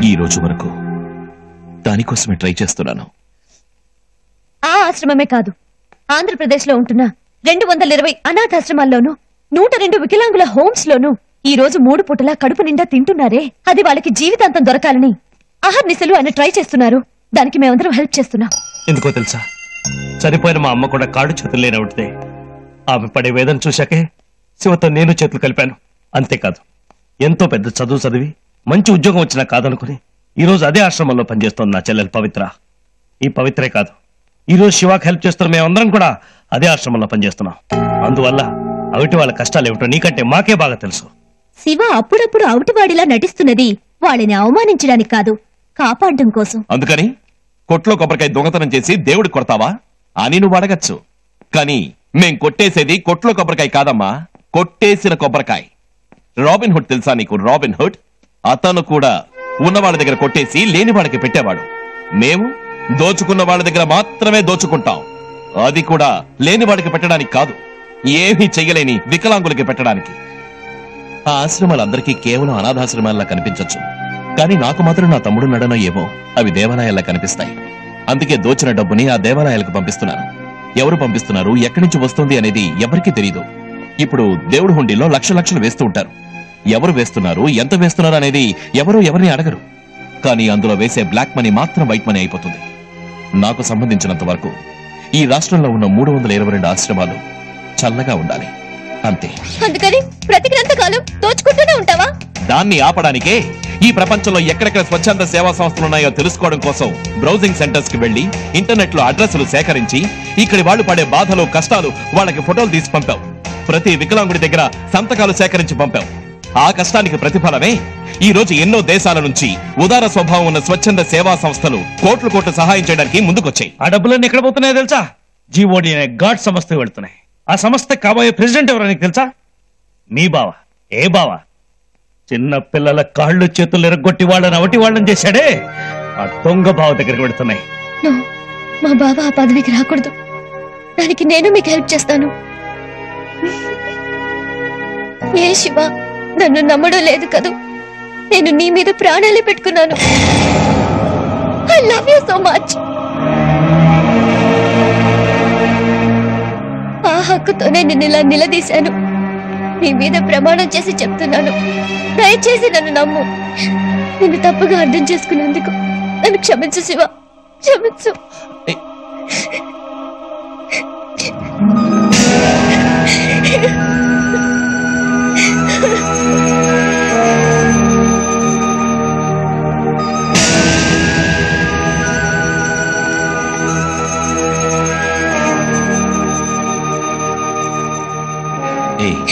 ఈ రోజు వరకు దానికోసమే ట్రై చేస్తున్నాను. ఆ ఆశ్రమమే కాదు, ఆంధ్రప్రదేశ్ లో ఉంటున్న 220 అనాథాశ్రమాల్లోనూ 102 వికలాంగుల హోమ్స్ లోనూ ఈ రోజు 3 పూటలా కడుపు నిండా తింటున్నారే, అది వాళ్ళకి జీవితాంతం దొరకాలని అహర్నిశలు ఆయన ట్రై చేస్తున్నారు. దానికి మేమందరం హెల్ప్ చేస్తున్నాం. ఎందుకో తెలుసా, చనిపోయిన మా అమ్మ కూడా కాడు చేతులు లేనవుతే ఆమె పడే వేదన చూశాకే శివతో నేను చేతులు కలిపాను. అంతేకాదు, ఎంతో పెద్ద చదువు చదివి మంచి ఉద్యోగం వచ్చినా కాదనుకుని ఈ రోజు అదే ఆశ్రమంలో పనిచేస్తోంది నా చెల్లెలు పవిత్ర. ఈ పవిత్రే కాదు, ఈ రోజు శివాకి హెల్ప్ చేస్తున్న మేమందరం కూడా అదే ఆశ్రమంలో పనిచేస్తున్నాం. అందువల్ల అవిటి వాళ్ళ కష్టాలు ఏమిటో నీకంటే మాకే బాగా తెలుసు. శివ అప్పుడప్పుడు అవుటివాడిలా నటిస్తున్నది వాళ్ళని అవమానించడానికి కాదు, కాపాడటం కోసం. అందుకని కొట్లో కొబ్బరికాయ దొంగతనం చేసి దేవుడి కొడతావా అని నువ్వు అడగచ్చు. కానీ మేం కొట్టేసేది కొట్లో కొబ్బరికాయ కాదమ్మా, కొట్టేసిన కొబ్బరికాయ. రాబిన్ హుడ్ తెలుసా నీకు? రాబిన్ హుడ్ అతను కూడా ఉన్న వాళ్ళ దగ్గర కొట్టేసి లేని వాళ్ళకి పెట్టేవాడు. మేము దోచుకున్న వాళ్ళ దగ్గర మాత్రమే దోచుకుంటాం, అది కూడా లేని వాడికి పెట్టడానికి కాదు, ఏమీ చెయ్యలేని వికలాంగులకి పెట్టడానికి. ఆ ఆశ్రమాలందరికీ కేవలం అనాథాశ్రమాల్లా కనిపించొచ్చు, కానీ నాకు మాత్రం నా తమ్ముడు నడనో ఏమో అవి దేవాలయాల్లా కనిపిస్తాయి. అందుకే దోచిన డబ్బుని ఆ దేవాలయాలకు పంపిస్తున్నాను. ఎవరు పంపిస్తున్నారు, ఎక్కడి నుంచి వస్తుంది అనేది ఎవరికీ తెలియదు. ఇప్పుడు దేవుడి హుండీలో లక్షలు వేస్తూ ఉంటారు. ఎవరు వేస్తున్నారు, ఎంత వేస్తున్నారు అనేది ఎవరు ఎవరిని అడగరు. కానీ అందులో వేసే బ్లాక్ మనీ మాత్రం వైట్ మనీ అయిపోతుంది. నాకు సంబంధించినంత వరకు ఈ రాష్ట్రంలో ఉన్న 322 ఆశ్రమాలు చల్లగా ఉండాలి, అంతే. అందుకని బ్రతికినంతకాలం దోచుకుంటూనే ఉంటావా? దాన్ని ఆపడానికే ఈ ప్రపంచంలో ఎక్కడెక్కడ స్వచ్ఛంద సేవా సంస్థలు ఉన్నాయో తెలుసుకోవడం కోసం బ్రౌజింగ్ సెంటర్స్ కి వెళ్లి ఇంటర్నెట్ లో అడ్రస్లు సేకరించి ఇక్కడి వాళ్ళు పడే బాధలు కష్టాలు వాళ్ళకి ఫోటోలు తీసి పంపాం. ప్రతి వికలాంగుడి దగ్గర సంతకాలు సేకరించి పంపాం. ఆ కష్టానికి ప్రతిఫలమే ఈ రోజు ఎన్నో దేశాల నుంచి ఉదార స్వభావం ఉన్న స్వచ్ఛంద సేవా సంస్థలు కోట్లు సహాయం చేయడానికి ముందుకొచ్చాయి. ఆ డబ్బులన్నీ ఎక్కడ పోతున్నాయో తెలుసా? జీఓడి అనే గాడ్ సంస్థకు వెళ్తున్నాయి. ఆ సంస్థ కాబోయే ప్రెసిడెంట్ ఎవరో నీకు తెలుసా? నీ బావ. ఏ బావ? చిన్న పిల్లల కాళ్ళు చేతులు ఎరగొట్టి వాళ్ళని అవటి వాళ్ళని చేశాడే, ఆ దొంగ బావ దగ్గరికి వెళుతున్నాయి. మా బావ ఆ పదవికి రాకూడదు, దానికి నేను మీకు హెల్ప్ చేస్తాను. ఏ శివ, నన్ను నమ్మడం లేదు కదూ? నేను నీ మీద ప్రాణాలే పెట్టుకున్నాను. I love you so much. ఆ హక్కుతోనే నిన్ను ఇలా నిలదీశాను. నీ మీద ప్రమాణం చేసి చెప్తున్నాను, దయచేసి నన్ను నమ్ము. నిన్ను తప్పుగా అర్థం చేసుకున్నందుకు నన్ను క్షమించు శివ, క్షమించు. Hey.